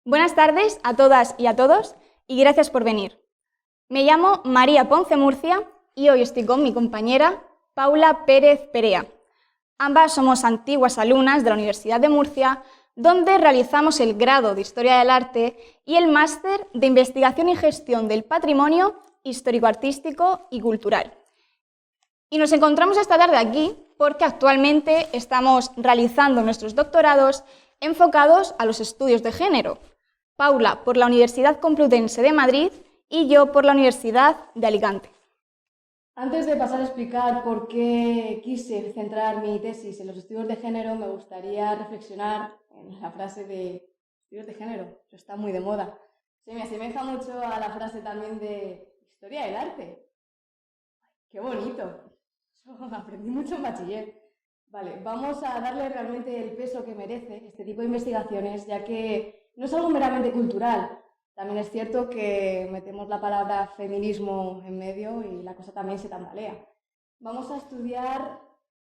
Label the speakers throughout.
Speaker 1: Buenas tardes a todas y a todos y gracias por venir. Me llamo María Ponce Murcia y hoy estoy con mi compañera Paula Pérez Perea. Ambas somos antiguas alumnas de la Universidad de Murcia, donde realizamos el grado de Historia del Arte y el máster de Investigación y Gestión del Patrimonio Histórico-Artístico y Cultural. Y nos encontramos esta tarde aquí porque actualmente estamos realizando nuestros doctorados enfocados a los estudios de género. Paula por la Universidad Complutense de Madrid y yo por la Universidad de Alicante.
Speaker 2: Antes de pasar a explicar por qué quise centrar mi tesis en los estudios de género, me gustaría reflexionar en la frase de estudios de género, eso está muy de moda. Se me asemeja mucho a la frase también de historia del arte. ¡Qué bonito! Eso aprendí mucho en bachiller. Vale, vamos a darle realmente el peso que merece este tipo de investigaciones, ya que no es algo meramente cultural. También es cierto que metemos la palabra feminismo en medio y la cosa también se tambalea. Vamos a estudiar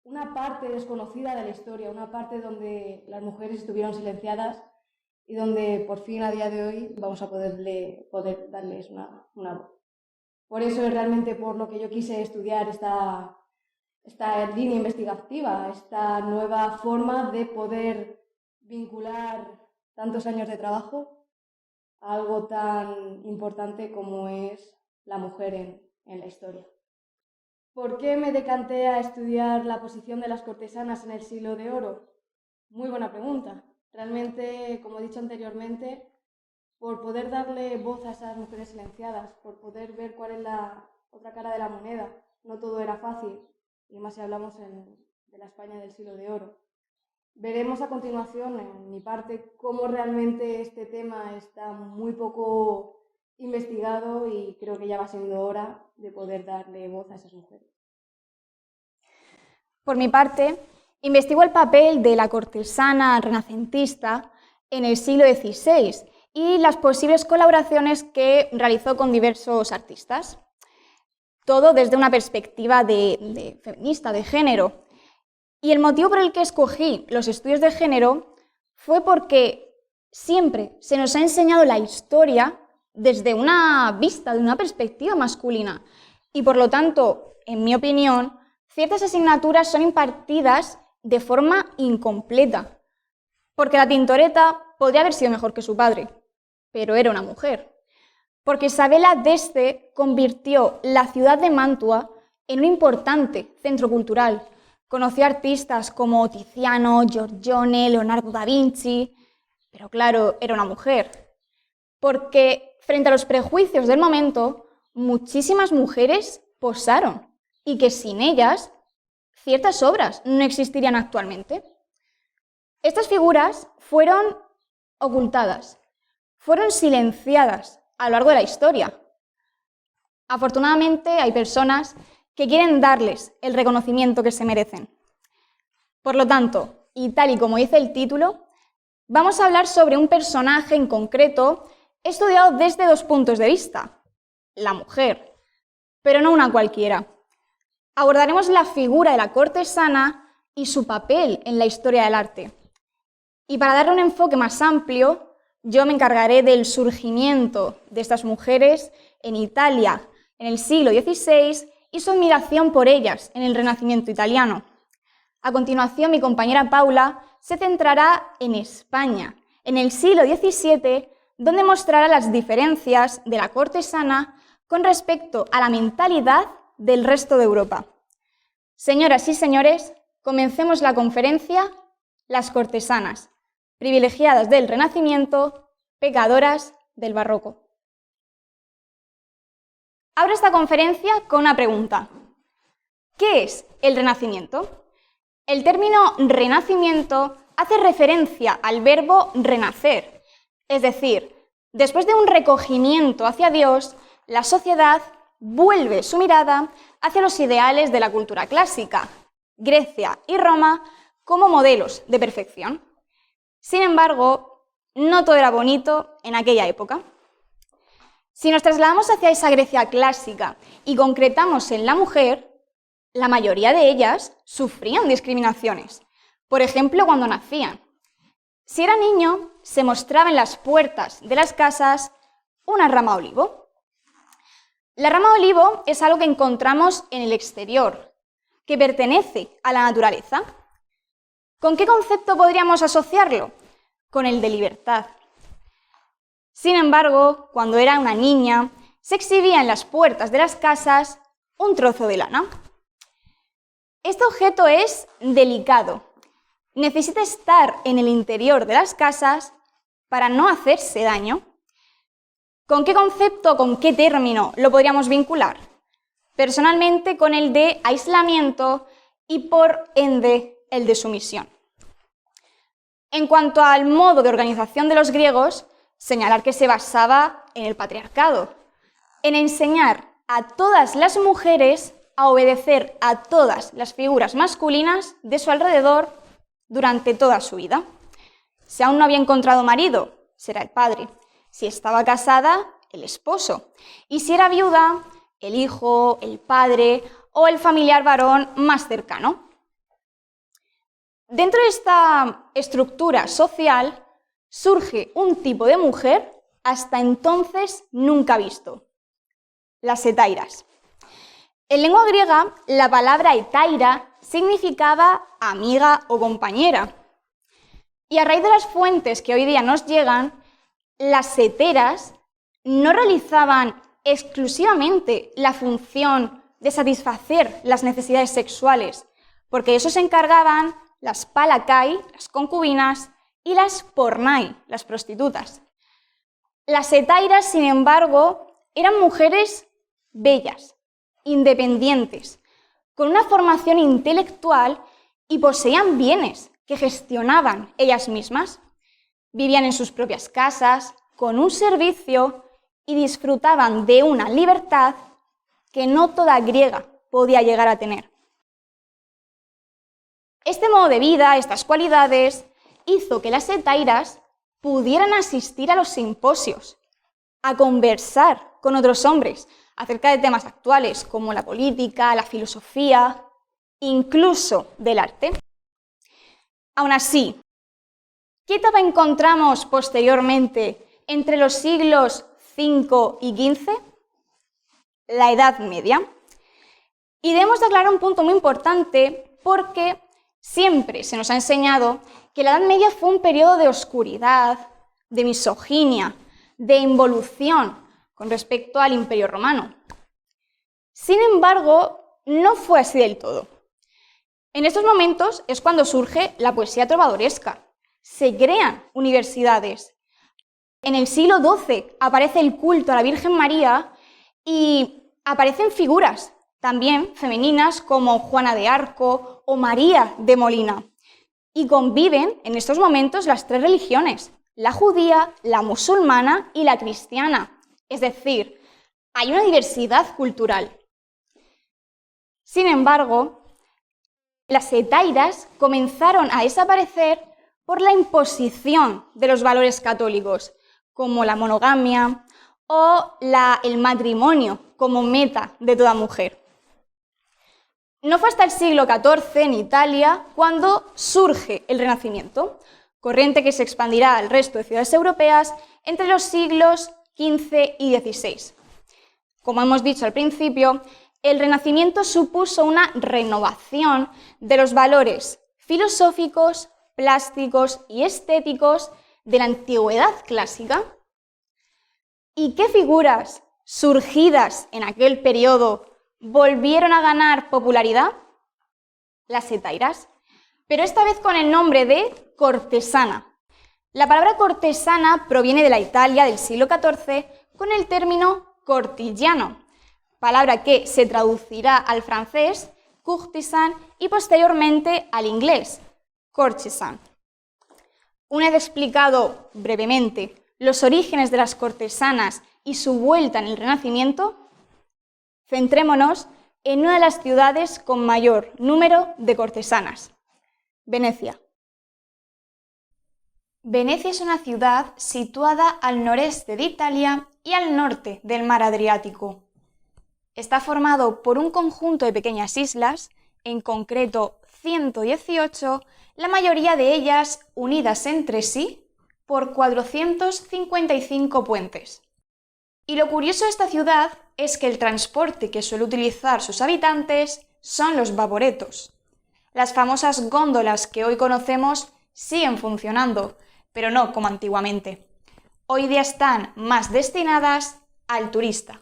Speaker 2: una parte desconocida de la historia, una parte donde las mujeres estuvieron silenciadas y donde por fin a día de hoy vamos a poder darles una voz. Por eso es realmente por lo que yo quise estudiar esta línea investigativa, esta nueva forma de poder vincular tantos años de trabajo a algo tan importante como es la mujer en la historia. ¿Por qué me decanté a estudiar la posición de las cortesanas en el Siglo de Oro? Muy buena pregunta. Realmente, como he dicho anteriormente, por poder darle voz a esas mujeres silenciadas, por poder ver cuál es la otra cara de la moneda. No todo era fácil, y más si hablamos de la España del Siglo de Oro. Veremos a continuación, en mi parte, cómo realmente este tema está muy poco investigado y creo que ya va siendo hora de poder darle voz a esas mujeres.
Speaker 1: Por mi parte, investigo el papel de la cortesana renacentista en el siglo XVI y las posibles colaboraciones que realizó con diversos artistas. Todo desde una perspectiva de feminista, de género. Y el motivo por el que escogí los estudios de género fue porque siempre se nos ha enseñado la historia desde una vista, de una perspectiva masculina. Y por lo tanto, en mi opinión, ciertas asignaturas son impartidas de forma incompleta. Porque la Tintoreta podría haber sido mejor que su padre, pero era una mujer. Porque Isabella d'Este convirtió la ciudad de Mantua en un importante centro cultural. Conoció artistas como Tiziano, Giorgione, Leonardo da Vinci, pero claro, era una mujer. Porque frente a los prejuicios del momento, muchísimas mujeres posaron y que sin ellas ciertas obras no existirían actualmente. Estas figuras fueron ocultadas, fueron silenciadas a lo largo de la historia. Afortunadamente hay personas que quieren darles el reconocimiento que se merecen. Por lo tanto, y tal y como dice el título, vamos a hablar sobre un personaje en concreto estudiado desde dos puntos de vista: la mujer, pero no una cualquiera. Abordaremos la figura de la cortesana y su papel en la historia del arte. Y para darle un enfoque más amplio, yo me encargaré del surgimiento de estas mujeres en Italia en el siglo XVI y su admiración por ellas en el Renacimiento italiano. A continuación, mi compañera Paula se centrará en España, en el siglo XVII, donde mostrará las diferencias de la cortesana con respecto a la mentalidad del resto de Europa. Señoras y señores, comencemos la conferencia Las cortesanas, privilegiadas del Renacimiento, pecadoras del Barroco. Abro esta conferencia con una pregunta. ¿Qué es el Renacimiento? El término renacimiento hace referencia al verbo renacer, es decir, después de un recogimiento hacia Dios, la sociedad vuelve su mirada hacia los ideales de la cultura clásica, Grecia y Roma como modelos de perfección. Sin embargo, no todo era bonito en aquella época. Si nos trasladamos hacia esa Grecia clásica y concretamos en la mujer, la mayoría de ellas sufrían discriminaciones, por ejemplo, cuando nacían. Si era niño, se mostraba en las puertas de las casas una rama de olivo. La rama de olivo es algo que encontramos en el exterior, que pertenece a la naturaleza. ¿Con qué concepto podríamos asociarlo? Con el de libertad. Sin embargo, cuando era una niña, se exhibía en las puertas de las casas un trozo de lana. Este objeto es delicado. Necesita estar en el interior de las casas para no hacerse daño. ¿Con qué concepto, con qué término lo podríamos vincular? Personalmente con el de aislamiento y por ende el de sumisión. En cuanto al modo de organización de los griegos, señalar que se basaba en el patriarcado, en enseñar a todas las mujeres a obedecer a todas las figuras masculinas de su alrededor durante toda su vida. Si aún no había encontrado marido, será el padre. Si estaba casada, el esposo. Y si era viuda, el hijo, el padre o el familiar varón más cercano. Dentro de esta estructura social surge un tipo de mujer hasta entonces nunca visto: las hetairas. En lengua griega, la palabra hetaira significaba amiga o compañera. Y a raíz de las fuentes que hoy día nos llegan, las heteras no realizaban exclusivamente la función de satisfacer las necesidades sexuales, porque eso se encargaban las palakai, las concubinas, y las pornai, las prostitutas. Las hetairas, sin embargo, eran mujeres bellas, independientes, con una formación intelectual y poseían bienes que gestionaban ellas mismas. Vivían en sus propias casas, con un servicio y disfrutaban de una libertad que no toda griega podía llegar a tener. Este modo de vida, estas cualidades, hizo que las hetairas pudieran asistir a los simposios, a conversar con otros hombres acerca de temas actuales como la política, la filosofía, incluso del arte. Aún así, ¿qué etapa encontramos posteriormente entre los siglos V y XV? La Edad Media. Y debemos de aclarar un punto muy importante porque siempre se nos ha enseñado que la Edad Media fue un periodo de oscuridad, de misoginia, de involución con respecto al Imperio Romano. Sin embargo, no fue así del todo. En estos momentos es cuando surge la poesía trovadoresca. Se crean universidades. En el siglo XII aparece el culto a la Virgen María y aparecen figuras también femeninas como Juana de Arco o María de Molina. Y conviven en estos momentos las tres religiones: la judía, la musulmana y la cristiana. Es decir, hay una diversidad cultural. Sin embargo, las hetairas comenzaron a desaparecer por la imposición de los valores católicos, como la monogamia o el matrimonio como meta de toda mujer. No fue hasta el siglo XIV en Italia cuando surge el Renacimiento, corriente que se expandirá al resto de ciudades europeas entre los siglos XV y XVI. Como hemos dicho al principio, el Renacimiento supuso una renovación de los valores filosóficos, plásticos y estéticos de la antigüedad clásica. ¿Y qué figuras surgidas en aquel periodo volvieron a ganar popularidad? Las hetairas, pero esta vez con el nombre de cortesana. La palabra cortesana proviene de la Italia del siglo XIV con el término cortillano, palabra que se traducirá al francés courtisan y posteriormente al inglés courtesan. Una vez explicado brevemente los orígenes de las cortesanas y su vuelta en el Renacimiento, centrémonos en una de las ciudades con mayor número de cortesanas: Venecia. Venecia es una ciudad situada al noreste de Italia y al norte del mar Adriático. Está formado por un conjunto de pequeñas islas, en concreto 118, la mayoría de ellas unidas entre sí por 455 puentes. Y lo curioso de esta ciudad es que el transporte que suele utilizar sus habitantes son los vaporetos. Las famosas góndolas que hoy conocemos siguen funcionando, pero no como antiguamente. Hoy día están más destinadas al turista.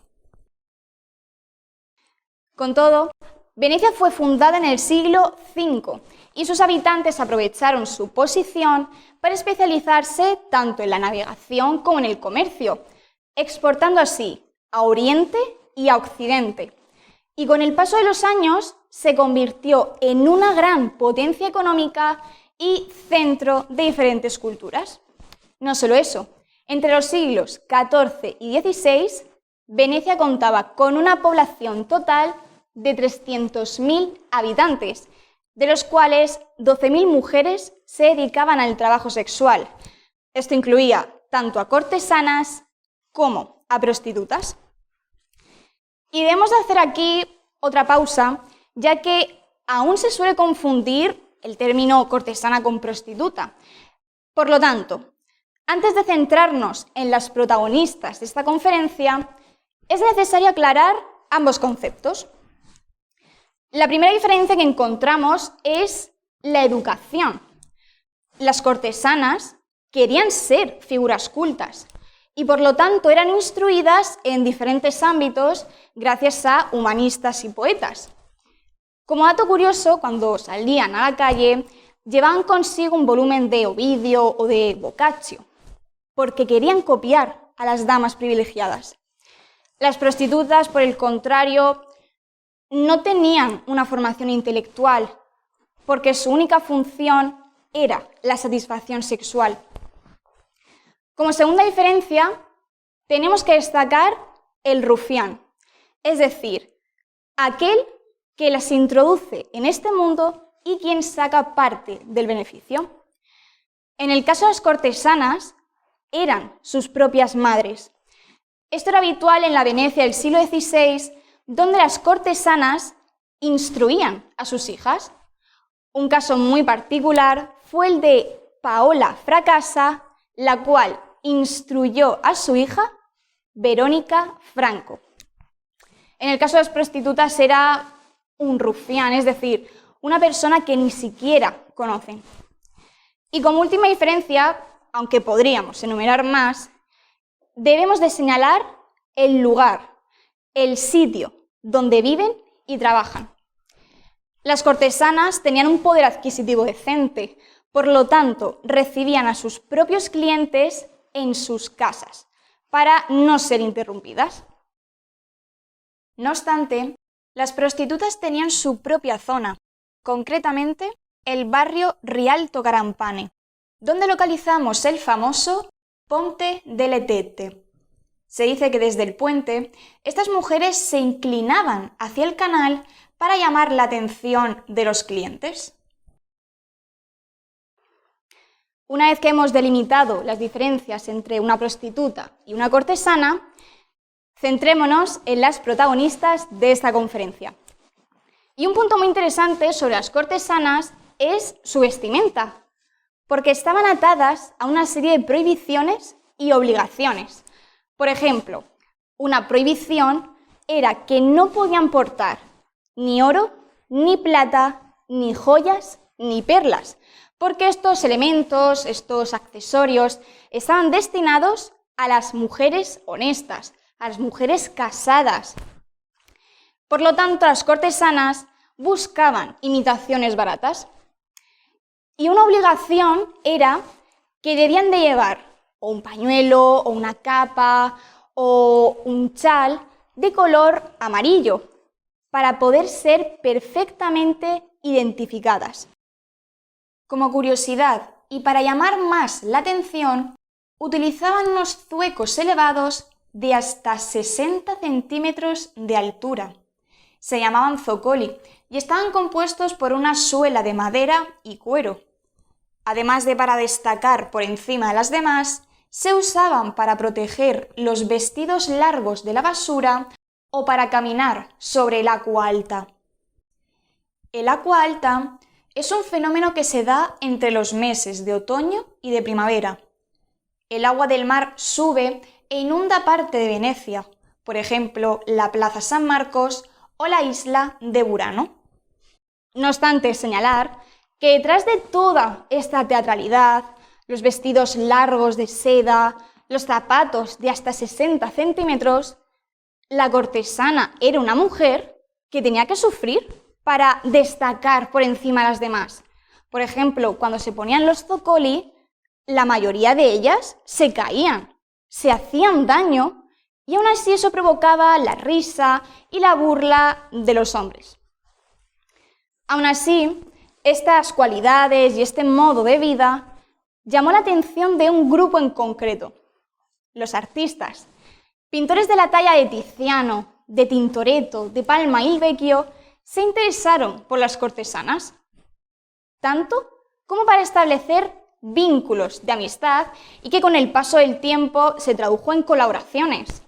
Speaker 1: Con todo, Venecia fue fundada en el siglo V y sus habitantes aprovecharon su posición para especializarse tanto en la navegación como en el comercio, exportando así a Oriente y a Occidente. Y con el paso de los años se convirtió en una gran potencia económica y centro de diferentes culturas. No solo eso, entre los siglos XIV y XVI, Venecia contaba con una población total de 300.000 habitantes, de los cuales 12.000 mujeres se dedicaban al trabajo sexual. Esto incluía tanto a cortesanas como a prostitutas. Y debemos hacer aquí otra pausa, ya que aún se suele confundir el término cortesana con prostituta. Por lo tanto, antes de centrarnos en las protagonistas de esta conferencia, es necesario aclarar ambos conceptos. La primera diferencia que encontramos es la educación. Las cortesanas querían ser figuras cultas y por lo tanto eran instruidas en diferentes ámbitos gracias a humanistas y poetas. Como dato curioso, cuando salían a la calle, llevaban consigo un volumen de Ovidio o de Boccaccio, porque querían copiar a las damas privilegiadas. Las prostitutas, por el contrario, no tenían una formación intelectual, porque su única función era la satisfacción sexual. Como segunda diferencia, tenemos que destacar el rufián, es decir, aquel que las introduce en este mundo y quien saca parte del beneficio. En el caso de las cortesanas, eran sus propias madres. Esto era habitual en la Venecia del siglo XVI, donde las cortesanas instruían a sus hijas. Un caso muy particular fue el de Paola Fracassa, la cual instruyó a su hija Verónica Franco. En el caso de las prostitutas era un rufián, es decir, una persona que ni siquiera conocen. Y como última diferencia, aunque podríamos enumerar más, debemos de señalar el lugar, el sitio donde viven y trabajan. Las cortesanas tenían un poder adquisitivo decente, por lo tanto, recibían a sus propios clientes en sus casas, para no ser interrumpidas. No obstante, las prostitutas tenían su propia zona, concretamente el barrio Rialto Carampane, donde localizamos el famoso Ponte delle Tette. Se dice que desde el puente, estas mujeres se inclinaban hacia el canal para llamar la atención de los clientes. Una vez que hemos delimitado las diferencias entre una prostituta y una cortesana, centrémonos en las protagonistas de esta conferencia. Y un punto muy interesante sobre las cortesanas es su vestimenta, porque estaban atadas a una serie de prohibiciones y obligaciones. Por ejemplo, una prohibición era que no podían portar ni oro, ni plata, ni joyas, ni perlas, porque estos elementos, estos accesorios, estaban destinados a las mujeres honestas, a las mujeres casadas. Por lo tanto, las cortesanas buscaban imitaciones baratas. Y una obligación era que debían de llevar o un pañuelo, o una capa, o un chal de color amarillo, para poder ser perfectamente identificadas. Como curiosidad y para llamar más la atención, utilizaban unos zuecos elevados de hasta 60 centímetros de altura. Se llamaban zoccoli y estaban compuestos por una suela de madera y cuero. Además de para destacar por encima de las demás, se usaban para proteger los vestidos largos de la basura o para caminar sobre el agua alta. El agua alta es un fenómeno que se da entre los meses de otoño y de primavera. El agua del mar sube e inunda parte de Venecia, por ejemplo, la Plaza San Marcos o la isla de Burano. No obstante, señalar que detrás de toda esta teatralidad, los vestidos largos de seda, los zapatos de hasta 60 centímetros, la cortesana era una mujer que tenía que sufrir para destacar por encima de las demás. Por ejemplo, cuando se ponían los zocoli, la mayoría de ellas se caían, se hacían daño y aún así eso provocaba la risa y la burla de los hombres. Aún así, estas cualidades y este modo de vida llamó la atención de un grupo en concreto, los artistas. Pintores de la talla de Tiziano, de Tintoretto, de Palma y Vecchio se interesaron por las cortesanas, tanto como para establecer vínculos de amistad y que con el paso del tiempo se tradujo en colaboraciones.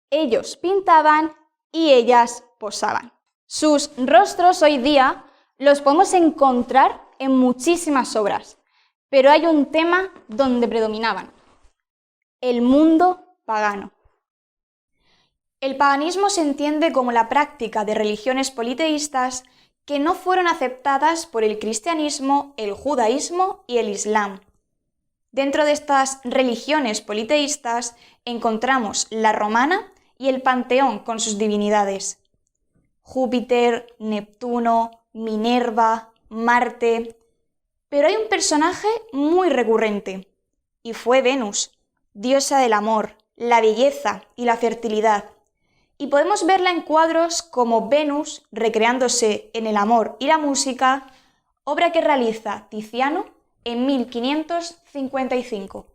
Speaker 1: Ellos pintaban y ellas posaban. Sus rostros hoy día los podemos encontrar en muchísimas obras, pero hay un tema donde predominaban: el mundo pagano. El paganismo se entiende como la práctica de religiones politeístas que no fueron aceptadas por el cristianismo, el judaísmo y el islam. Dentro de estas religiones politeístas encontramos la romana y el panteón con sus divinidades: Júpiter, Neptuno, Minerva, Marte. Pero hay un personaje muy recurrente, y fue Venus, diosa del amor, la belleza y la fertilidad. Y podemos verla en cuadros como Venus recreándose en el amor y la música, obra que realiza Tiziano en 1555.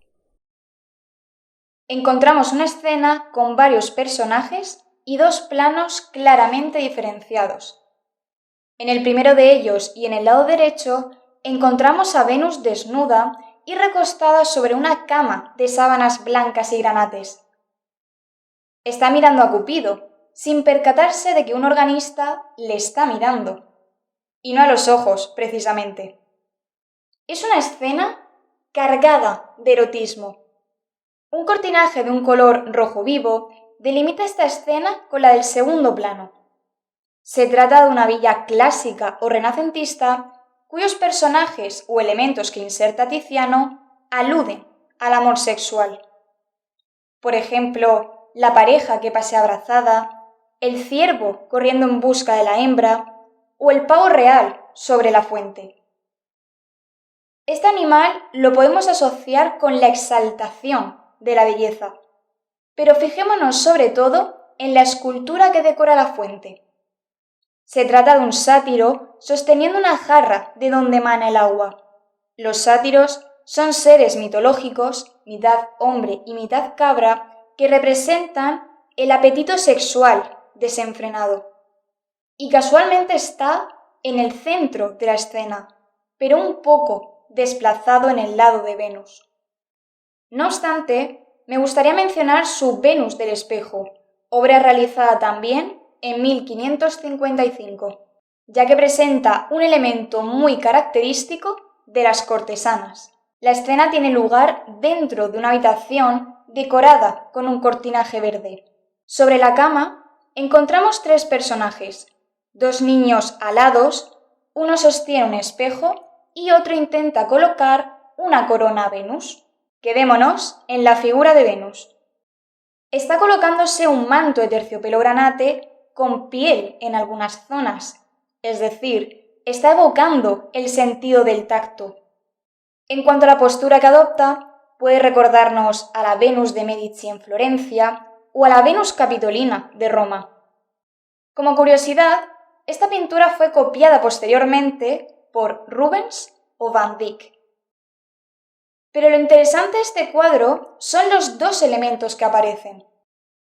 Speaker 1: Encontramos una escena con varios personajes y dos planos claramente diferenciados. En el primero de ellos y en el lado derecho encontramos a Venus desnuda y recostada sobre una cama de sábanas blancas y granates. Está mirando a Cupido, sin percatarse de que un organista le está mirando, y no a los ojos, precisamente. Es una escena cargada de erotismo. Un cortinaje de un color rojo vivo delimita esta escena con la del segundo plano. Se trata de una villa clásica o renacentista cuyos personajes o elementos que inserta Tiziano aluden al amor sexual. Por ejemplo, la pareja que pasea abrazada, el ciervo corriendo en busca de la hembra o el pavo real sobre la fuente. Este animal lo podemos asociar con la exaltación de la belleza, pero fijémonos sobre todo en la escultura que decora la fuente. Se trata de un sátiro sosteniendo una jarra de donde emana el agua. Los sátiros son seres mitológicos, mitad hombre y mitad cabra, que representan el apetito sexual desenfrenado. Y casualmente está en el centro de la escena, pero un poco desplazado en el lado de Venus. No obstante, me gustaría mencionar su Venus del espejo, obra realizada también en 1555, ya que presenta un elemento muy característico de las cortesanas. La escena tiene lugar dentro de una habitación decorada con un cortinaje verde. Sobre la cama encontramos tres personajes, dos niños alados, uno sostiene un espejo y otro intenta colocar una corona a Venus. Quedémonos en la figura de Venus. Está colocándose un manto de terciopelo granate con piel en algunas zonas, es decir, está evocando el sentido del tacto. En cuanto a la postura que adopta, puede recordarnos a la Venus de Medici en Florencia o a la Venus Capitolina de Roma. Como curiosidad, esta pintura fue copiada posteriormente por Rubens o Van Dyck. Pero lo interesante de este cuadro son los dos elementos que aparecen.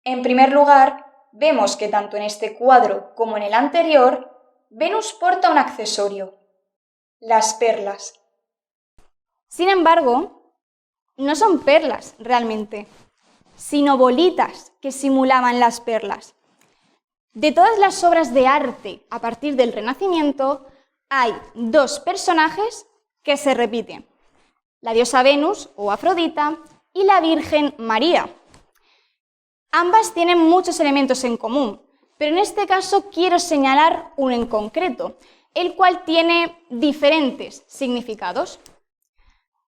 Speaker 1: En primer lugar, vemos que tanto en este cuadro como en el anterior, Venus porta un accesorio, las perlas. Sin embargo, no son perlas realmente, sino bolitas que simulaban las perlas. De todas las obras de arte a partir del Renacimiento, hay dos personajes que se repiten: la diosa Venus o Afrodita y la Virgen María. Ambas tienen muchos elementos en común, pero en este caso quiero señalar uno en concreto, el cual tiene diferentes significados.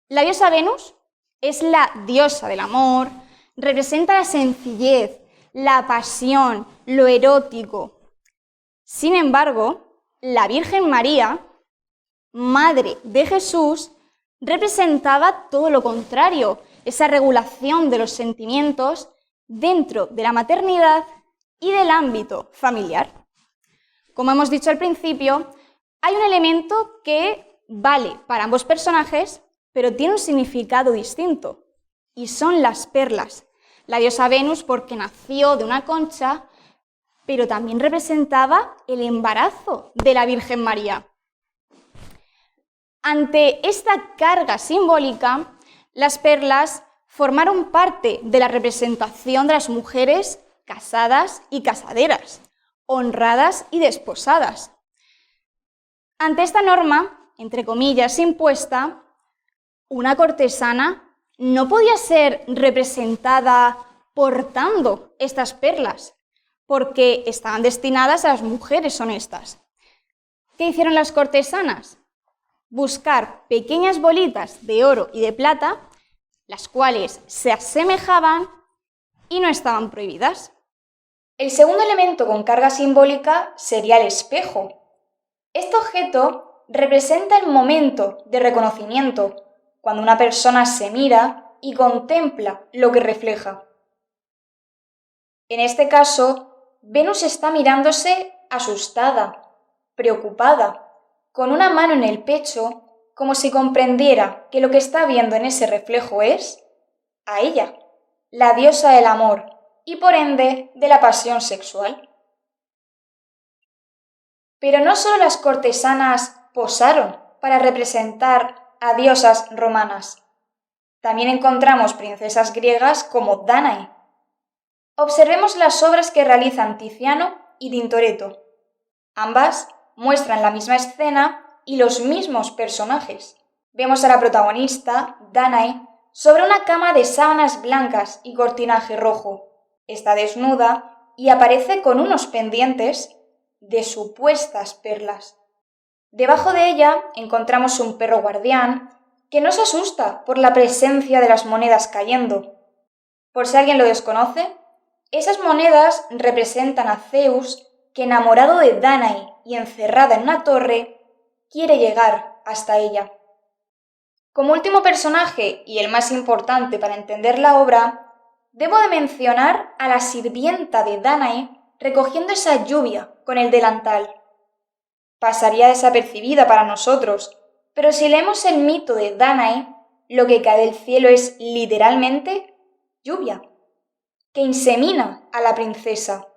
Speaker 1: La diosa Venus es la diosa del amor, representa la sencillez, la pasión, lo erótico. Sin embargo, la Virgen María, madre de Jesús, representaba todo lo contrario, esa regulación de los sentimientos dentro de la maternidad y del ámbito familiar. Como hemos dicho al principio, hay un elemento que vale para ambos personajes, pero tiene un significado distinto, y son las perlas. La diosa Venus porque nació de una concha, pero también representaba el embarazo de la Virgen María. Ante esta carga simbólica, las perlas formaron parte de la representación de las mujeres casadas y casaderas, honradas y desposadas. Ante esta norma, entre comillas, impuesta, una cortesana no podía ser representada portando estas perlas, porque estaban destinadas a las mujeres honestas. ¿Qué hicieron las cortesanas? Buscar pequeñas bolitas de oro y de plata, las cuales se asemejaban y no estaban prohibidas. El segundo elemento con carga simbólica sería el espejo. Este objeto representa el momento de reconocimiento, cuando una persona se mira y contempla lo que refleja. En este caso, Venus está mirándose asustada, preocupada, con una mano en el pecho, como si comprendiera que lo que está viendo en ese reflejo es a ella, la diosa del amor y por ende de la pasión sexual. Pero no solo las cortesanas posaron para representar a diosas romanas. También encontramos princesas griegas como Dánae. Observemos las obras que realizan Tiziano y Tintoretto. Ambas muestran la misma escena y los mismos personajes. Vemos a la protagonista, Dánae, sobre una cama de sábanas blancas y cortinaje rojo. Está desnuda y aparece con unos pendientes de supuestas perlas. Debajo de ella encontramos un perro guardián que no se asusta por la presencia de las monedas cayendo. Por si alguien lo desconoce, esas monedas representan a Zeus que, enamorado de Dánae y encerrada en una torre, quiere llegar hasta ella. Como último personaje y el más importante para entender la obra, debo de mencionar a la sirvienta de Dánae recogiendo esa lluvia con el delantal. Pasaría desapercibida para nosotros, pero si leemos el mito de Dánae, lo que cae del cielo es literalmente lluvia, que insemina a la princesa.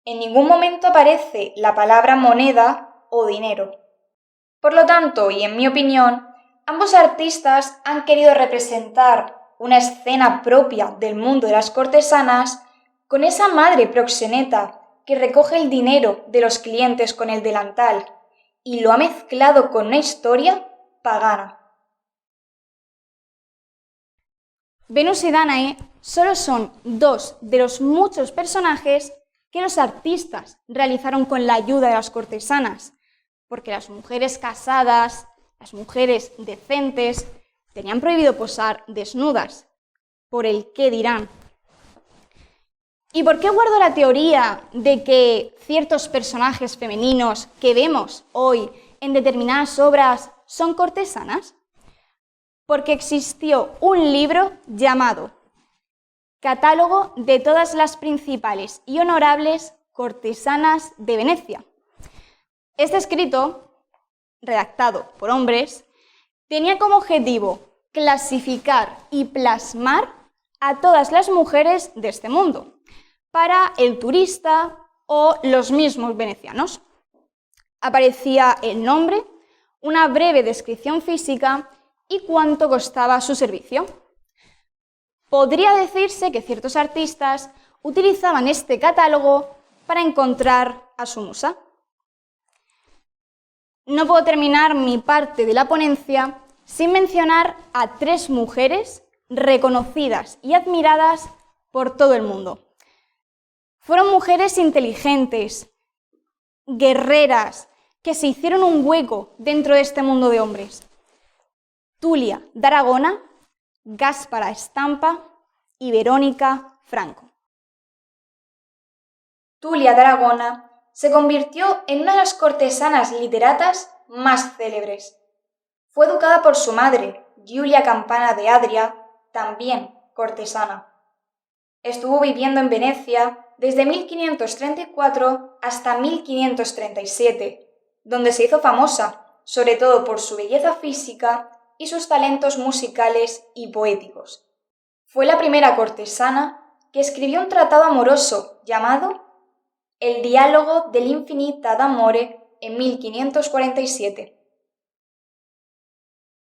Speaker 1: En ningún momento aparece la palabra moneda o dinero. Por lo tanto, y en mi opinión, ambos artistas han querido representar una escena propia del mundo de las cortesanas con esa madre proxeneta que recoge el dinero de los clientes con el delantal y lo ha mezclado con una historia pagana. Venus y Dánae solo son dos de los muchos personajes que los artistas realizaron con la ayuda de las cortesanas, porque las mujeres casadas, las mujeres decentes, tenían prohibido posar desnudas, por el qué dirán. ¿Y por qué guardo la teoría de que ciertos personajes femeninos que vemos hoy en determinadas obras son cortesanas? Porque existió un libro llamado Catálogo de todas las principales y honorables cortesanas de Venecia. Este escrito, redactado por hombres, tenía como objetivo clasificar y plasmar a todas las mujeres de este mundo, para el turista o los mismos venecianos. Aparecía el nombre, una breve descripción física y cuánto costaba su servicio. Podría decirse que ciertos artistas utilizaban este catálogo para encontrar a su musa. no puedo terminar mi parte de la ponencia sin mencionar a 3 mujeres reconocidas y admiradas por todo el mundo. Fueron mujeres inteligentes, guerreras, que se hicieron un hueco dentro de este mundo de hombres. Tulia d'Aragona, Gáspara Estampa y Verónica Franco. Tulia d'Aragona se convirtió en una de las cortesanas literatas más célebres. Fue educada por su madre, Giulia Campana de Adria, también cortesana. Estuvo viviendo en Venecia desde 1534 hasta 1537, donde se hizo famosa, sobre todo por su belleza física y sus talentos musicales y poéticos. Fue la primera cortesana que escribió un tratado amoroso llamado El diálogo dell'infinita d'amore en 1547.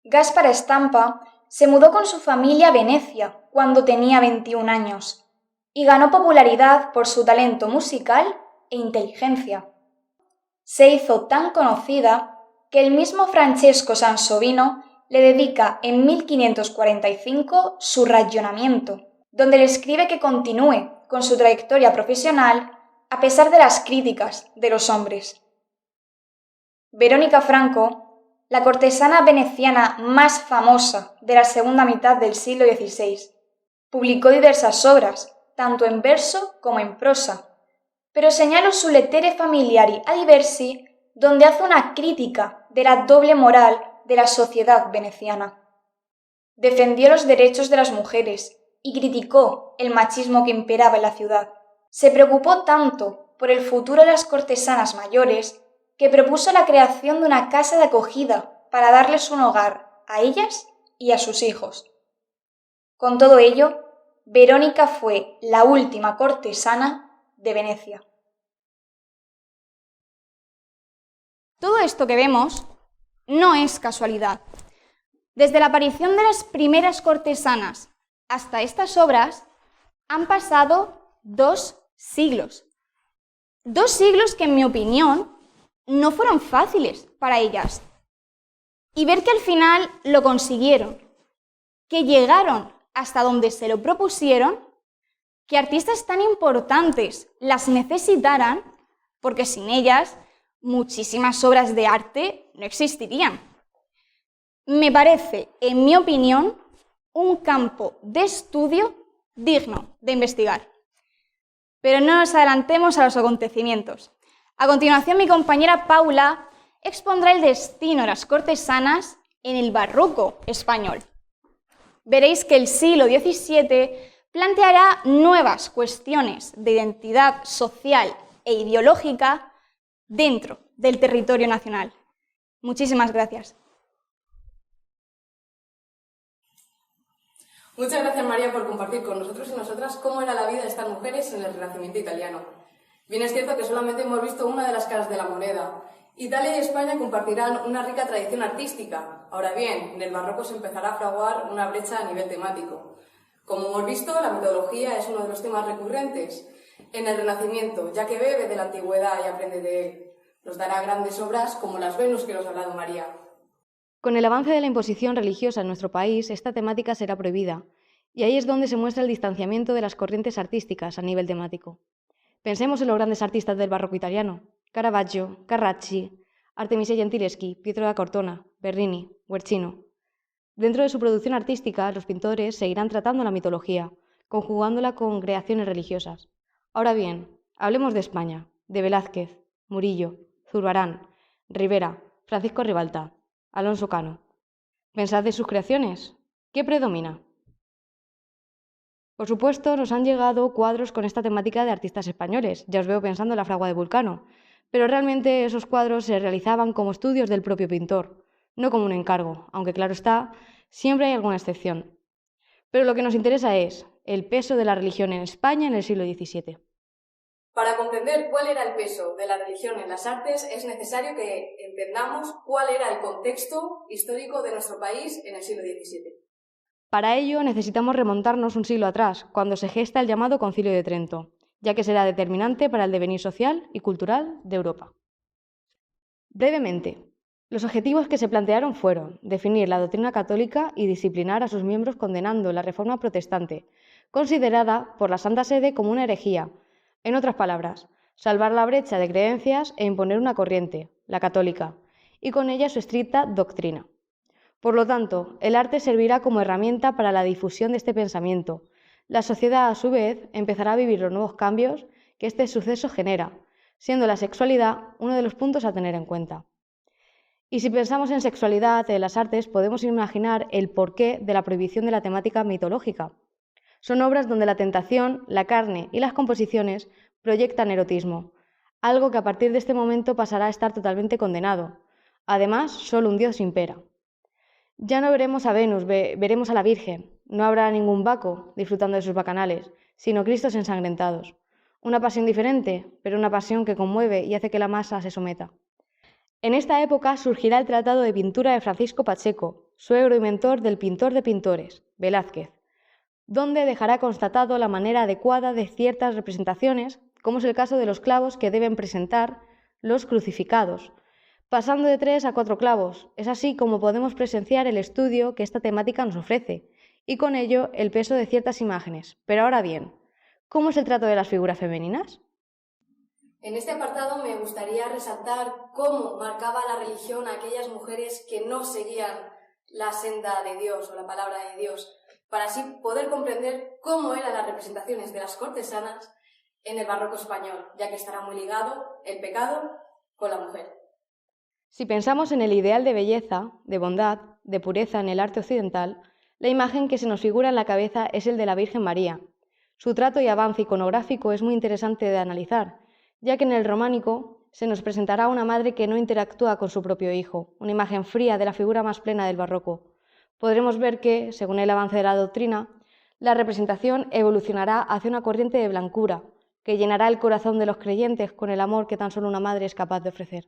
Speaker 1: Gáspara Estampa se mudó con su familia a Venecia cuando tenía 21 años y ganó popularidad por su talento musical e inteligencia. Se hizo tan conocida que el mismo Francesco Sansovino le dedica en 1545 su Ragionamento, donde le escribe que continúe con su trayectoria profesional a pesar de las críticas de los hombres. Verónica Franco, la cortesana veneciana más famosa de la segunda mitad del siglo XVI, publicó diversas obras, tanto en verso como en prosa, pero señalo su Lettere familiari a diversi, donde hace una crítica de la doble moral de la sociedad veneciana. Defendió los derechos de las mujeres y criticó el machismo que imperaba en la ciudad. Se preocupó tanto por el futuro de las cortesanas mayores que propuso la creación de una casa de acogida para darles un hogar a ellas y a sus hijos. Con todo ello, Verónica fue la última cortesana de Venecia. Todo esto que vemos no es casualidad. Desde la aparición de las primeras cortesanas hasta estas obras han pasado 2 siglos. 2 siglos que, en mi opinión, no fueron fáciles para ellas. Y ver que al final lo consiguieron, que llegaron hasta donde se lo propusieron, que artistas tan importantes las necesitaran, porque sin ellas muchísimas obras de arte no existirían. Me parece, en mi opinión, un campo de estudio digno de investigar. Pero no nos adelantemos a los acontecimientos. A continuación, mi compañera Paula expondrá el destino de las cortesanas en el barroco español. Veréis que el siglo XVII planteará nuevas cuestiones de identidad social e ideológica dentro del territorio nacional. Muchísimas gracias.
Speaker 3: Muchas gracias, María, por compartir con nosotros y nosotras cómo era la vida de estas mujeres en el Renacimiento italiano. Bien es cierto que solamente hemos visto una de las caras de la moneda. Italia y España compartirán una rica tradición artística. Ahora bien, en el barroco se empezará a fraguar una brecha a nivel temático. Como hemos visto, la mitología es uno de los temas recurrentes en el Renacimiento, ya que bebe de la antigüedad y aprende de él. Nos dará grandes obras como las Venus que nos ha hablado María.
Speaker 4: Con el avance de la imposición religiosa en nuestro país, esta temática será prohibida, y ahí es donde se muestra el distanciamiento de las corrientes artísticas a nivel temático. Pensemos en los grandes artistas del barroco italiano: Caravaggio, Carracci, Artemisia Gentileschi, Pietro da Cortona, Bernini, Guercino. Dentro de su producción artística, los pintores seguirán tratando la mitología, conjugándola con creaciones religiosas. Ahora bien, hablemos de España, de Velázquez, Murillo, Zurbarán, Rivera, Francisco Ribalta, Alonso Cano. ¿Pensad de sus creaciones? ¿Qué predomina? Por supuesto, nos han llegado cuadros con esta temática de artistas españoles. Ya os veo pensando en la fragua de Vulcano. Pero realmente esos cuadros se realizaban como estudios del propio pintor, no como un encargo, aunque claro está, siempre hay alguna excepción. Pero lo que nos interesa es el peso de la religión en España en el siglo XVII.
Speaker 3: Para comprender cuál era el peso de la religión en las artes, es necesario que entendamos cuál era el contexto histórico de nuestro país en el siglo XVII.
Speaker 4: Para ello necesitamos remontarnos un siglo atrás, cuando se gesta el llamado Concilio de Trento, ya que será determinante para el devenir social y cultural de Europa. Brevemente, Los objetivos que se plantearon fueron definir la doctrina católica y disciplinar a sus miembros condenando la Reforma protestante, considerada por la Santa Sede como una herejía. En otras palabras, salvar la brecha de creencias e imponer una corriente, la católica, y con ella su estricta doctrina. Por lo tanto, el arte servirá como herramienta para la difusión de este pensamiento. La sociedad, a su vez, empezará a vivir los nuevos cambios que este suceso genera, siendo la sexualidad uno de los puntos a tener en cuenta. Y si pensamos en sexualidad en las artes, podemos imaginar el porqué de la prohibición de la temática mitológica. Son obras donde la tentación, la carne y las composiciones proyectan erotismo, algo que a partir de este momento pasará a estar totalmente condenado. Además, solo un dios impera. Ya no veremos a Venus, veremos a la Virgen. No habrá ningún Baco disfrutando de sus bacanales, sino Cristos ensangrentados. Una pasión diferente, pero una pasión que conmueve y hace que la masa se someta. En esta época surgirá el Tratado de Pintura de Francisco Pacheco, suegro y mentor del pintor de pintores, Velázquez, donde dejará constatado la manera adecuada de ciertas representaciones, como es el caso de los clavos que deben presentar los crucificados, pasando de 3 a 4 clavos. Es así como podemos presenciar el estudio que esta temática nos ofrece, y con ello el peso de ciertas imágenes. Pero ahora bien, ¿cómo es el trato de las figuras femeninas?
Speaker 3: En este apartado me gustaría resaltar cómo marcaba la religión a aquellas mujeres que no seguían la senda de Dios o la palabra de Dios, para así poder comprender cómo eran las representaciones de las cortesanas en el barroco español, ya que estará muy ligado el pecado con la mujer.
Speaker 4: Si pensamos en el ideal de belleza, de bondad, de pureza en el arte occidental, la imagen que se nos figura en la cabeza es el de la Virgen María. Su trato y avance iconográfico es muy interesante de analizar, ya que en el románico se nos presentará una madre que no interactúa con su propio hijo, una imagen fría de la figura más plena del barroco. Podremos ver que, según el avance de la doctrina, la representación evolucionará hacia una corriente de blancura, que llenará el corazón de los creyentes con el amor que tan solo una madre es capaz de ofrecer.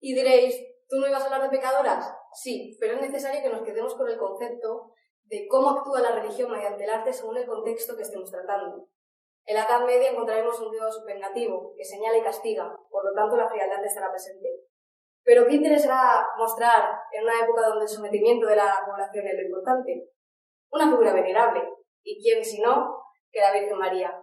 Speaker 3: Y diréis, ¿tú no ibas a hablar de pecadoras? Sí, pero es necesario que nos quedemos con el concepto de cómo actúa la religión mediante el arte según el contexto que estemos tratando. En la Edad Media encontraremos un Dios vengativo, que señala y castiga, por lo tanto la frialdad estará presente. Pero ¿qué interesará mostrar en una época donde el sometimiento de la población es lo importante? Una figura venerable, y quién si no, que la Virgen María.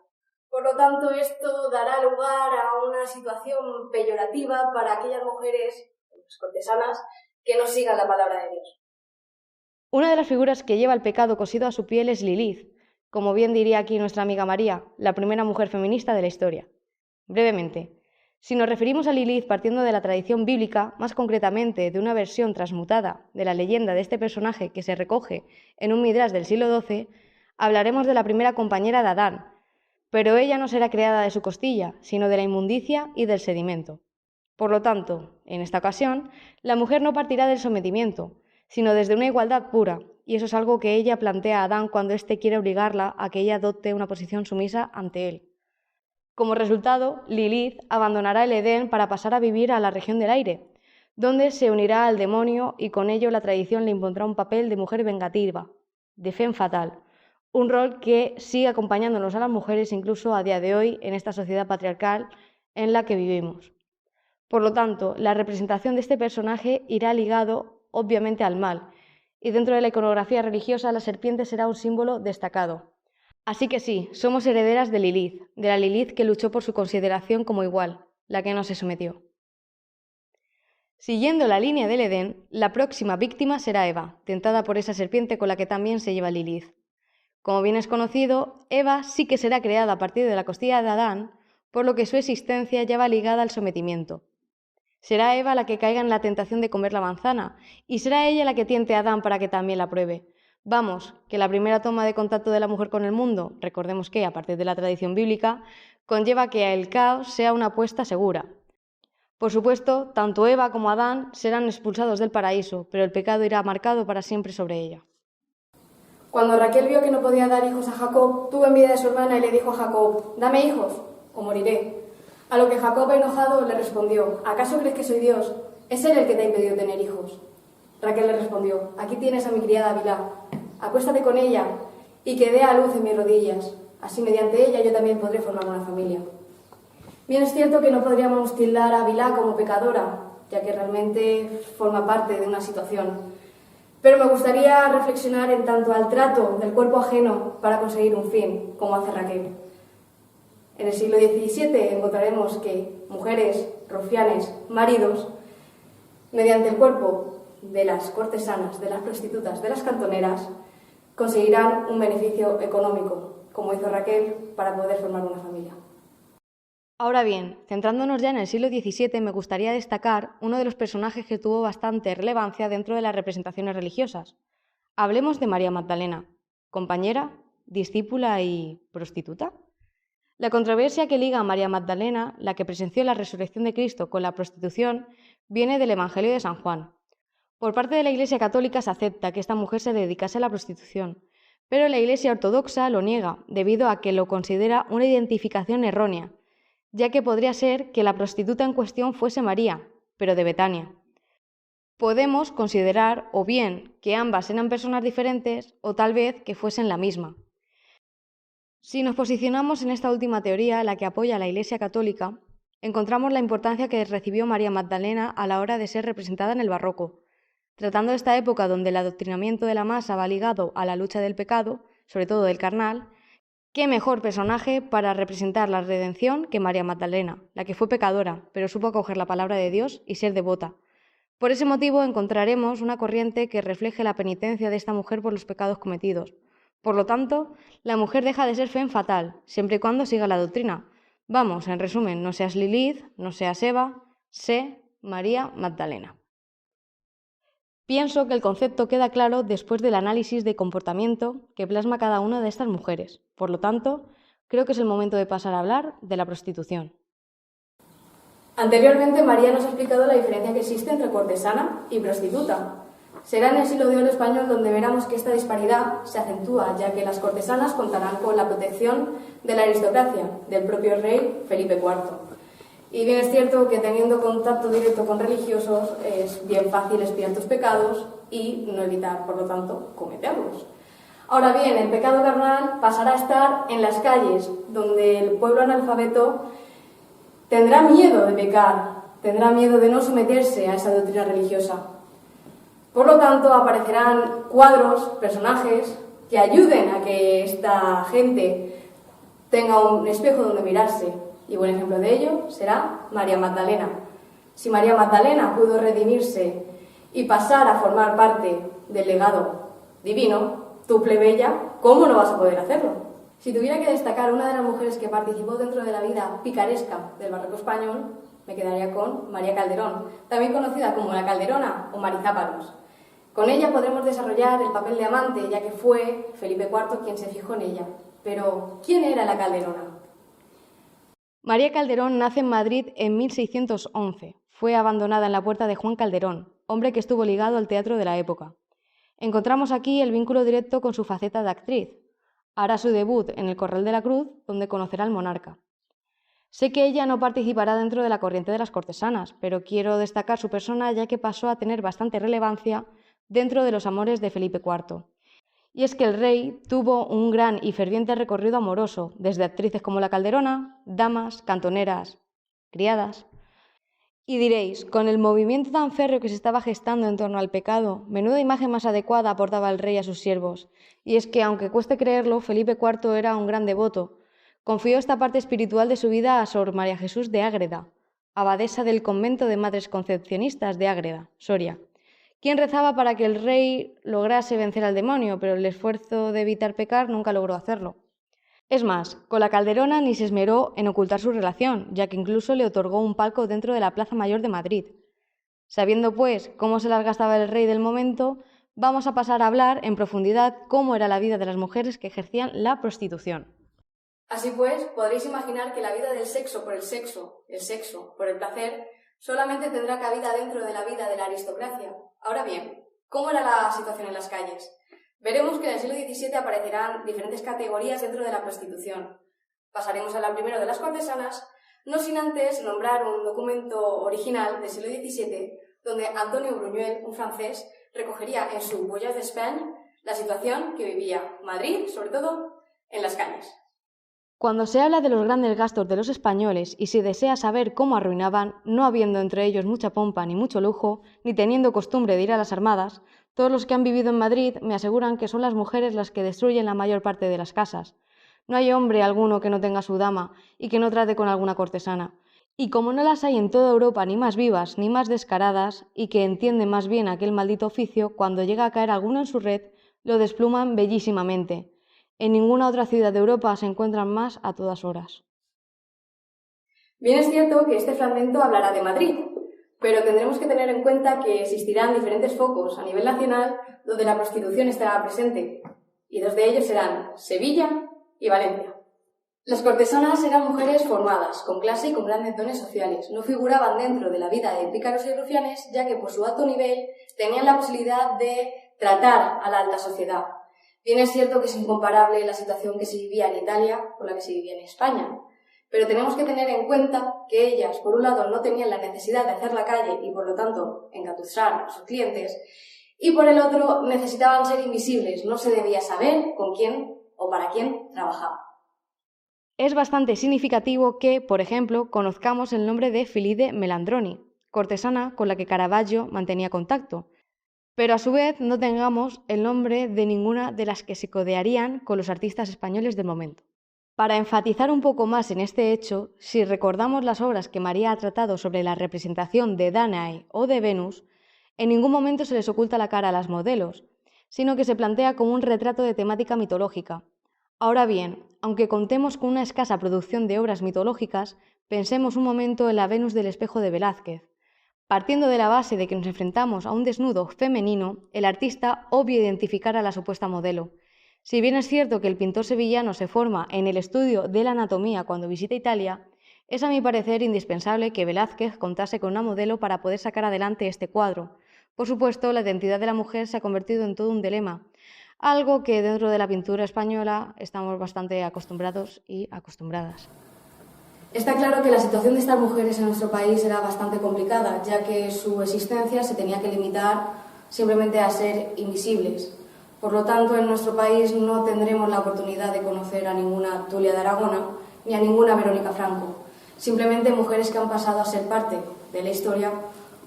Speaker 3: Por lo tanto, esto dará lugar a una situación peyorativa para aquellas mujeres, las cortesanas, que no sigan la palabra de Dios.
Speaker 4: Una de las figuras que lleva el pecado cosido a su piel es Lilith, como bien diría aquí nuestra amiga María, la primera mujer feminista de la historia. Brevemente, si nos referimos a Lilith partiendo de la tradición bíblica, más concretamente de una versión transmutada de la leyenda de este personaje que se recoge en un Midrash del siglo XII, hablaremos de la primera compañera de Adán, pero ella no será creada de su costilla, sino de la inmundicia y del sedimento. Por lo tanto, en esta ocasión, la mujer no partirá del sometimiento, sino desde una igualdad pura, y eso es algo que ella plantea a Adán cuando éste quiere obligarla a que ella adopte una posición sumisa ante él. Como resultado, Lilith abandonará el Edén para pasar a vivir a la región del aire, donde se unirá al demonio y con ello la tradición le impondrá un papel de mujer vengativa, de femme fatale, un rol que sigue acompañándonos a las mujeres incluso a día de hoy en esta sociedad patriarcal en la que vivimos. Por lo tanto, la representación de este personaje irá ligado obviamente al mal, y dentro de la iconografía religiosa la serpiente será un símbolo destacado. Así que sí, somos herederas de Lilith, de la Lilith que luchó por su consideración como igual, la que no se sometió. Siguiendo la línea del Edén, la próxima víctima será Eva, tentada por esa serpiente con la que también se lleva Lilith. Como bien es conocido, Eva sí que será creada a partir de la costilla de Adán, por lo que su existencia ya va ligada al sometimiento. Será Eva la que caiga en la tentación de comer la manzana, y será ella la que tiente a Adán para que también la pruebe. Vamos, que la primera toma de contacto de la mujer con el mundo, recordemos que, a partir de la tradición bíblica, conlleva que el caos sea una apuesta segura. Por supuesto, tanto Eva como Adán serán expulsados del paraíso, pero el pecado irá marcado para siempre sobre ella.
Speaker 3: Cuando Raquel vio que no podía dar hijos a Jacob, tuvo envidia de su hermana y le dijo a Jacob, «Dame hijos, o moriré». A lo que Jacob, enojado, le respondió, «¿Acaso crees que soy Dios? Es él el que te ha impedido tener hijos». Raquel le respondió, «Aquí tienes a mi criada Bilhá, acuéstate con ella y que dé a luz en mis rodillas. Así mediante ella yo también podré formar una familia». Bien es cierto que no podríamos tildar a Bilhá como pecadora, ya que realmente forma parte de una situación. Pero me gustaría reflexionar en tanto al trato del cuerpo ajeno para conseguir un fin, como hace Raquel. En el siglo XVII encontraremos que mujeres, rufianes, maridos, mediante el cuerpo de las cortesanas, de las prostitutas, de las cantoneras, conseguirán un beneficio económico, como hizo Raquel, para poder formar una familia.
Speaker 4: Ahora bien, centrándonos ya en el siglo XVII, me gustaría destacar uno de los personajes que tuvo bastante relevancia dentro de las representaciones religiosas. Hablemos de María Magdalena, compañera, discípula y prostituta. La controversia que liga a María Magdalena, la que presenció la resurrección de Cristo, con la prostitución, viene del Evangelio de San Juan. Por parte de la Iglesia Católica se acepta que esta mujer se dedicase a la prostitución, pero la Iglesia Ortodoxa lo niega, debido a que lo considera una identificación errónea, ya que podría ser que la prostituta en cuestión fuese María, pero de Betania. Podemos considerar o bien que ambas eran personas diferentes o tal vez que fuesen la misma. Si nos posicionamos en esta última teoría, la que apoya a la Iglesia Católica, encontramos la importancia que recibió María Magdalena a la hora de ser representada en el Barroco. Tratando esta época donde el adoctrinamiento de la masa va ligado a la lucha del pecado, sobre todo del carnal, ¿qué mejor personaje para representar la redención que María Magdalena, la que fue pecadora, pero supo acoger la palabra de Dios y ser devota? Por ese motivo encontraremos una corriente que refleje la penitencia de esta mujer por los pecados cometidos. Por lo tanto, la mujer deja de ser femme fatal, siempre y cuando siga la doctrina. Vamos, en resumen, no seas Lilith, no seas Eva, sé María Magdalena. Pienso que el concepto queda claro después del análisis de comportamiento que plasma cada una de estas mujeres. Por lo tanto, creo que es el momento de pasar a hablar de la prostitución.
Speaker 3: Anteriormente, María nos ha explicado la diferencia que existe entre cortesana y prostituta. Será en el siglo de oro español donde veremos que esta disparidad se acentúa, ya que las cortesanas contarán con la protección de la aristocracia, del propio rey Felipe IV. Y bien es cierto que teniendo contacto directo con religiosos es bien fácil expiar tus pecados y no evitar, por lo tanto, cometerlos. Ahora bien, el pecado carnal pasará a estar en las calles, donde el pueblo analfabeto tendrá miedo de pecar, tendrá miedo de no someterse a esa doctrina religiosa. Por lo tanto, aparecerán cuadros, personajes, que ayuden a que esta gente tenga un espejo donde mirarse. Y buen ejemplo de ello será María Magdalena. Si María Magdalena pudo redimirse y pasar a formar parte del legado divino, tú, plebeya, ¿cómo no vas a poder hacerlo? Si tuviera que destacar una de las mujeres que participó dentro de la vida picaresca del barroco español, me quedaría con María Calderón, también conocida como la Calderona o Marizápalos. Con ella podremos desarrollar el papel de amante, ya que fue Felipe IV quien se fijó en ella. Pero, ¿quién era la Calderona?
Speaker 4: María Calderón nace en Madrid en 1611. Fue abandonada en la puerta de Juan Calderón, hombre que estuvo ligado al teatro de la época. Encontramos aquí el vínculo directo con su faceta de actriz. Hará su debut en el Corral de la Cruz, donde conocerá al monarca. Sé que ella no participará dentro de la corriente de las cortesanas, pero quiero destacar su persona ya que pasó a tener bastante relevancia dentro de los amores de Felipe IV. Y es que el rey tuvo un gran y ferviente recorrido amoroso, desde actrices como la Calderona, damas, cantoneras, criadas. Y diréis, con el movimiento tan férreo que se estaba gestando en torno al pecado, menuda imagen más adecuada aportaba el rey a sus siervos. Y es que, aunque cueste creerlo, Felipe IV era un gran devoto. Confió esta parte espiritual de su vida a Sor María Jesús de Ágreda, abadesa del convento de Madres Concepcionistas de Ágreda, Soria, quien rezaba para que el rey lograse vencer al demonio, pero el esfuerzo de evitar pecar nunca logró hacerlo. Es más, con la Calderona ni se esmeró en ocultar su relación, ya que incluso le otorgó un palco dentro de la Plaza Mayor de Madrid. Sabiendo, pues, cómo se las gastaba el rey del momento, vamos a pasar a hablar en profundidad cómo era la vida de las mujeres que ejercían la prostitución.
Speaker 3: Así pues, podréis imaginar que la vida del sexo por el sexo por el placer, solamente tendrá cabida dentro de la vida de la aristocracia. Ahora bien, ¿cómo era la situación en las calles? Veremos que en el siglo XVII aparecerán diferentes categorías dentro de la prostitución. Pasaremos a la primera de las cortesanas, no sin antes nombrar un documento original del siglo XVII, donde Antonio Bruñuel, un francés, recogería en su Voyage d'Espagne la situación que vivía Madrid, sobre todo, en las calles.
Speaker 4: Cuando se habla de los grandes gastos de los españoles y se desea saber cómo arruinaban, no habiendo entre ellos mucha pompa ni mucho lujo, ni teniendo costumbre de ir a las armadas, todos los que han vivido en Madrid me aseguran que son las mujeres las que destruyen la mayor parte de las casas. No hay hombre alguno que no tenga su dama y que no trate con alguna cortesana. Y como no las hay en toda Europa ni más vivas ni más descaradas, y que entienden más bien aquel maldito oficio, cuando llega a caer alguno en su red, lo despluman bellísimamente. En ninguna otra ciudad de Europa se encuentran más a todas horas.
Speaker 3: Bien es cierto que este fragmento hablará de Madrid, pero tendremos que tener en cuenta que existirán diferentes focos a nivel nacional donde la prostitución estará presente, y dos de ellos serán Sevilla y Valencia. Las cortesanas eran mujeres formadas, con clase y con grandes dones sociales. No figuraban dentro de la vida de pícaros y rufianes, ya que por su alto nivel tenían la posibilidad de tratar a la alta sociedad. Bien es cierto que es incomparable la situación que se vivía en Italia con la que se vivía en España, pero tenemos que tener en cuenta que ellas, por un lado, no tenían la necesidad de hacer la calle y, por lo tanto, engatusar a sus clientes, y por el otro, necesitaban ser invisibles, no se debía saber con quién o para quién trabajaban.
Speaker 4: Es bastante significativo que, por ejemplo, conozcamos el nombre de Filide Melandroni, cortesana con la que Caravaggio mantenía contacto, pero a su vez no tengamos el nombre de ninguna de las que se codearían con los artistas españoles del momento. Para enfatizar un poco más en este hecho, si recordamos las obras que María ha tratado sobre la representación de Danae o de Venus, en ningún momento se les oculta la cara a las modelos, sino que se plantea como un retrato de temática mitológica. Ahora bien, aunque contemos con una escasa producción de obras mitológicas, pensemos un momento en la Venus del espejo de Velázquez. Partiendo de la base de que nos enfrentamos a un desnudo femenino, el artista obvia identificar a la supuesta modelo. Si bien es cierto que el pintor sevillano se forma en el estudio de la anatomía cuando visita Italia, es a mi parecer indispensable que Velázquez contase con una modelo para poder sacar adelante este cuadro. Por supuesto, la identidad de la mujer se ha convertido en todo un dilema, algo que dentro de la pintura española estamos bastante acostumbrados y acostumbradas.
Speaker 3: Está claro que la situación de estas mujeres en nuestro país era bastante complicada, ya que su existencia se tenía que limitar simplemente a ser invisibles. Por lo tanto, en nuestro país no tendremos la oportunidad de conocer a ninguna Tulia de Aragona ni a ninguna Verónica Franco, simplemente mujeres que han pasado a ser parte de la historia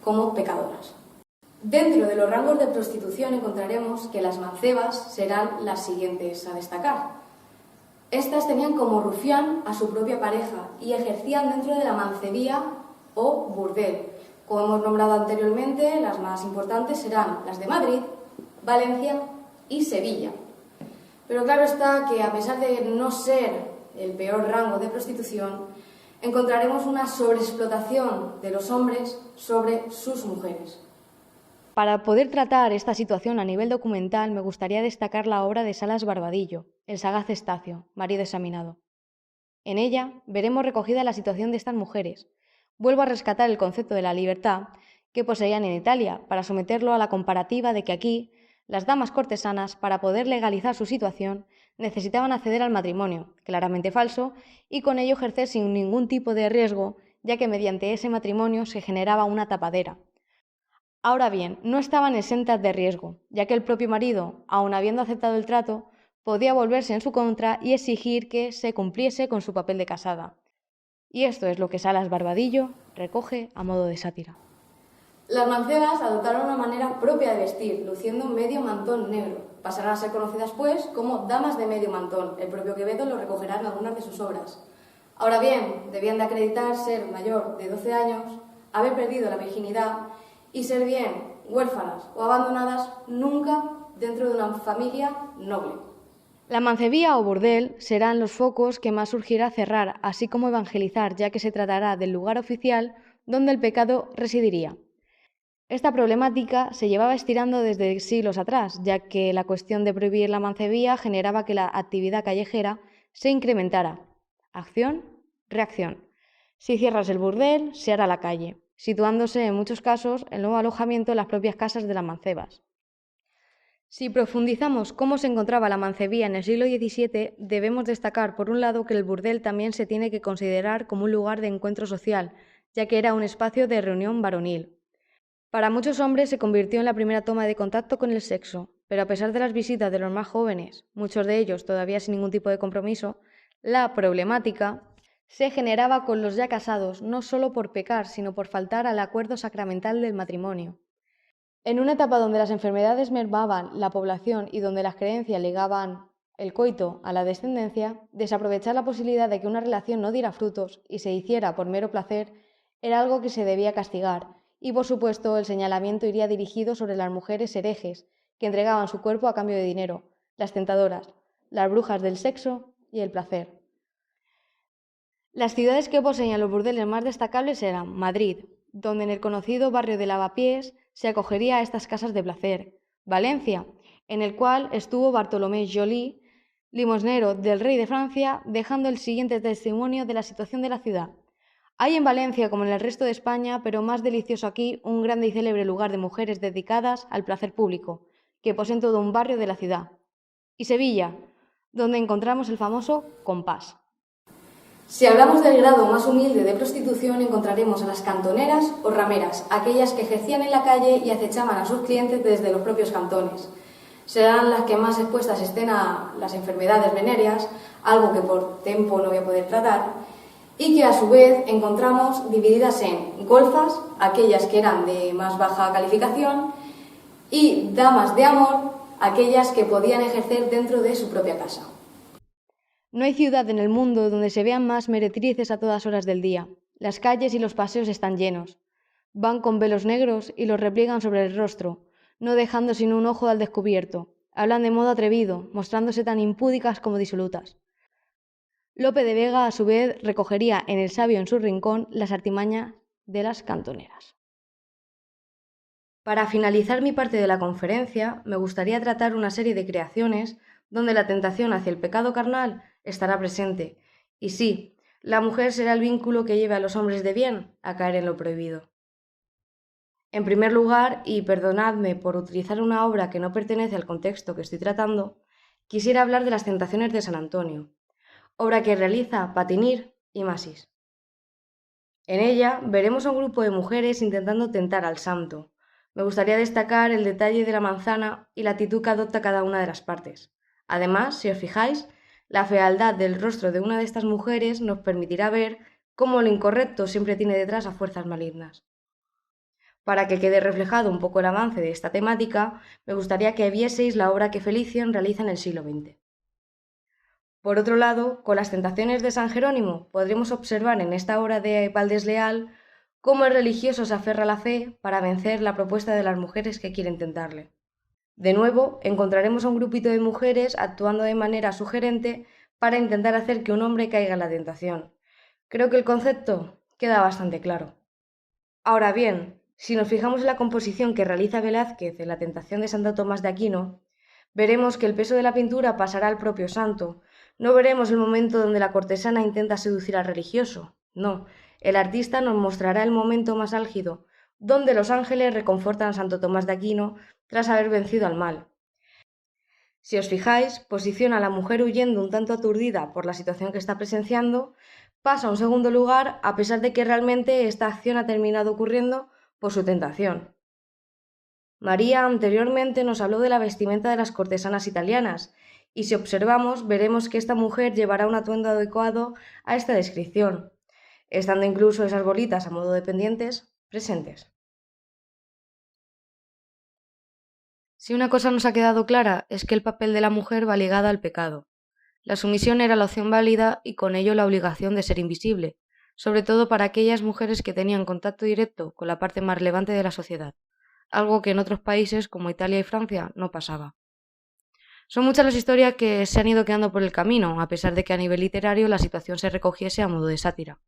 Speaker 3: como pecadoras. Dentro de los rangos de prostitución encontraremos que las mancebas serán las siguientes a destacar. Estas tenían como rufián a su propia pareja y ejercían dentro de la mancebía o burdel. Como hemos nombrado anteriormente, las más importantes serán las de Madrid, Valencia y Sevilla. Pero claro está que a pesar de no ser el peor rango de prostitución, encontraremos una sobreexplotación de los hombres sobre sus mujeres.
Speaker 4: Para poder tratar esta situación a nivel documental, me gustaría destacar la obra de Salas Barbadillo, El sagaz Estacio, marido examinado. En ella veremos recogida la situación de estas mujeres. Vuelvo a rescatar el concepto de la libertad que poseían en Italia, para someterlo a la comparativa de que aquí las damas cortesanas, para poder legalizar su situación, necesitaban acceder al matrimonio, claramente falso, y con ello ejercer sin ningún tipo de riesgo, ya que mediante ese matrimonio se generaba una tapadera. Ahora bien, no estaban exentas de riesgo, ya que el propio marido, aun habiendo aceptado el trato, podía volverse en su contra y exigir que se cumpliese con su papel de casada. Y esto es lo que Salas Barbadillo recoge a modo de sátira.
Speaker 3: Las mancebas adoptaron una manera propia de vestir, luciendo medio mantón negro. Pasarán a ser conocidas, pues, como damas de medio mantón. El propio Quevedo lo recogerá en algunas de sus obras. Ahora bien, debían de acreditar ser mayor de 12 años, haber perdido la virginidad y ser bien huérfanas o abandonadas nunca dentro de una familia noble.
Speaker 4: La mancebía o burdel serán los focos que más surgirá cerrar, así como evangelizar, ya que se tratará del lugar oficial donde el pecado residiría. Esta problemática se llevaba estirando desde siglos atrás, ya que la cuestión de prohibir la mancebía generaba que la actividad callejera se incrementara. Acción, reacción. Si cierras el burdel, se hará la calle, situándose en muchos casos el nuevo alojamiento en las propias casas de las mancebas. Si profundizamos cómo se encontraba la mancebía en el siglo XVII, debemos destacar, por un lado, que el burdel también se tiene que considerar como un lugar de encuentro social, ya que era un espacio de reunión varonil. Para muchos hombres se convirtió en la primera toma de contacto con el sexo, pero a pesar de las visitas de los más jóvenes, muchos de ellos todavía sin ningún tipo de compromiso, La problemática se generaba con los ya casados, no solo por pecar, sino por faltar al acuerdo sacramental del matrimonio. En una etapa donde las enfermedades mermaban la población y donde las creencias ligaban el coito a la descendencia, desaprovechar la posibilidad de que una relación no diera frutos y se hiciera por mero placer era algo que se debía castigar, y por supuesto el señalamiento iría dirigido sobre las mujeres herejes, que entregaban su cuerpo a cambio de dinero, las tentadoras, las brujas del sexo y el placer. Las ciudades que poseían los burdeles más destacables eran Madrid, donde en el conocido barrio de Lavapiés se acogería a estas casas de placer; Valencia, en el cual estuvo Bartolomé Joly, limosnero del rey de Francia, dejando el siguiente testimonio de la situación de la ciudad. Hay en Valencia, como en el resto de España, pero más delicioso aquí, un grande y célebre lugar de mujeres dedicadas al placer público, que poseen todo un barrio de la ciudad. Y Sevilla, donde encontramos el famoso compás.
Speaker 3: Si hablamos del grado más humilde de prostitución, encontraremos a las cantoneras o rameras, aquellas que ejercían en la calle y acechaban a sus clientes desde los propios cantones. Serán las que más expuestas estén a las enfermedades venéreas, algo que por tiempo no voy a poder tratar, y que a su vez encontramos divididas en golfas, aquellas que eran de más baja calificación, y damas de amor, aquellas que podían ejercer dentro de su propia casa.
Speaker 4: No hay ciudad en el mundo donde se vean más meretrices a todas horas del día. Las calles y los paseos están llenos. Van con velos negros y los repliegan sobre el rostro, no dejando sino un ojo al descubierto. Hablan de modo atrevido, mostrándose tan impúdicas como disolutas. Lope de Vega, a su vez, recogería en El sabio en su rincón las artimañas de las cantoneras. Para finalizar mi parte de la conferencia, me gustaría tratar una serie de creaciones donde la tentación hacia el pecado carnal estará presente. Y sí, la mujer será el vínculo que lleve a los hombres de bien a caer en lo prohibido. En primer lugar, y perdonadme por utilizar una obra que no pertenece al contexto que estoy tratando, quisiera hablar de las tentaciones de San Antonio, obra que realiza Patinir y Masís. En ella veremos a un grupo de mujeres intentando tentar al santo. Me gustaría destacar el detalle de la manzana y la actitud que adopta cada una de las partes. Además, si os fijáis, la fealdad del rostro de una de estas mujeres nos permitirá ver cómo lo incorrecto siempre tiene detrás a fuerzas malignas. Para que quede reflejado un poco el avance de esta temática, me gustaría que vieseis la obra que Felician realiza en el siglo XX. Por otro lado, con las tentaciones de San Jerónimo, podremos observar en esta obra de Valdés Leal cómo el religioso se aferra a la fe para vencer la propuesta de las mujeres que quieren tentarle. De nuevo, encontraremos a un grupito de mujeres actuando de manera sugerente para intentar hacer que un hombre caiga en la tentación. Creo que el concepto queda bastante claro. Ahora bien, si nos fijamos en la composición que realiza Velázquez en la Tentación de Santo Tomás de Aquino, veremos que el peso de la pintura pasará al propio santo. No veremos el momento donde la cortesana intenta seducir al religioso. No, el artista nos mostrará el momento más álgido, donde los ángeles reconfortan a Santo Tomás de Aquino tras haber vencido al mal. Si os fijáis, posiciona a la mujer huyendo un tanto aturdida por la situación que está presenciando, pasa a un segundo lugar a pesar de que realmente esta acción ha terminado ocurriendo por su tentación. María anteriormente nos habló de la vestimenta de las cortesanas italianas, y si observamos veremos que esta mujer llevará un atuendo adecuado a esta descripción, estando incluso esas bolitas a modo de pendientes presentes. Si una cosa nos ha quedado clara es que el papel de la mujer va ligado al pecado. La sumisión era la opción válida y con ello la obligación de ser invisible, sobre todo para aquellas mujeres que tenían contacto directo con la parte más relevante de la sociedad, algo que en otros países como Italia y Francia no pasaba. Son muchas las historias que se han ido quedando por el camino, a pesar de que a nivel literario la situación se recogiese a modo de sátira.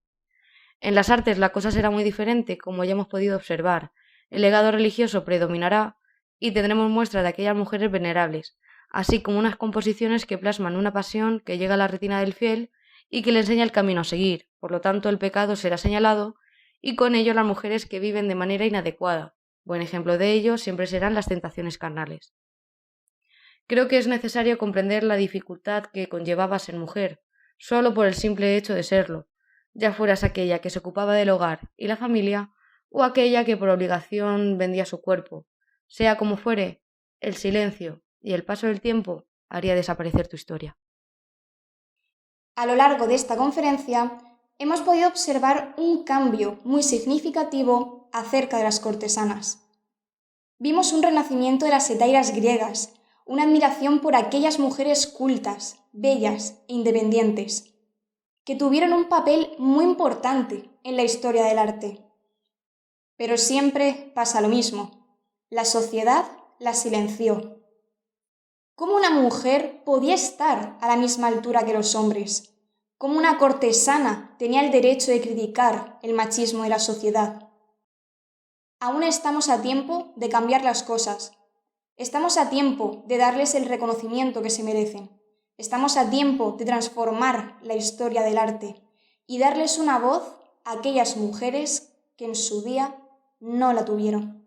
Speaker 4: En las artes la cosa será muy diferente, como ya hemos podido observar. El legado religioso predominará y tendremos muestra de aquellas mujeres venerables, así como unas composiciones que plasman una pasión que llega a la retina del fiel y que le enseña el camino a seguir. Por lo tanto, el pecado será señalado y con ello las mujeres que viven de manera inadecuada. Buen ejemplo de ello siempre serán las tentaciones carnales. Creo que es necesario comprender la dificultad que conllevaba ser mujer, solo por el simple hecho de serlo, ya fueras aquella que se ocupaba del hogar y la familia o aquella que por obligación vendía su cuerpo. Sea como fuere, el silencio y el paso del tiempo haría desaparecer tu historia.
Speaker 1: A lo largo de esta conferencia hemos podido observar un cambio muy significativo acerca de las cortesanas. Vimos un renacimiento de las hetairas griegas, una admiración por aquellas mujeres cultas, bellas e independientes, que tuvieron un papel muy importante en la historia del arte. Pero siempre pasa lo mismo. La sociedad las silenció. ¿Cómo una mujer podía estar a la misma altura que los hombres? ¿Cómo una cortesana tenía el derecho de criticar el machismo de la sociedad? Aún estamos a tiempo de cambiar las cosas. Estamos a tiempo de darles el reconocimiento que se merecen. Estamos a tiempo de transformar la historia del arte y darles una voz a aquellas mujeres que en su día no la tuvieron.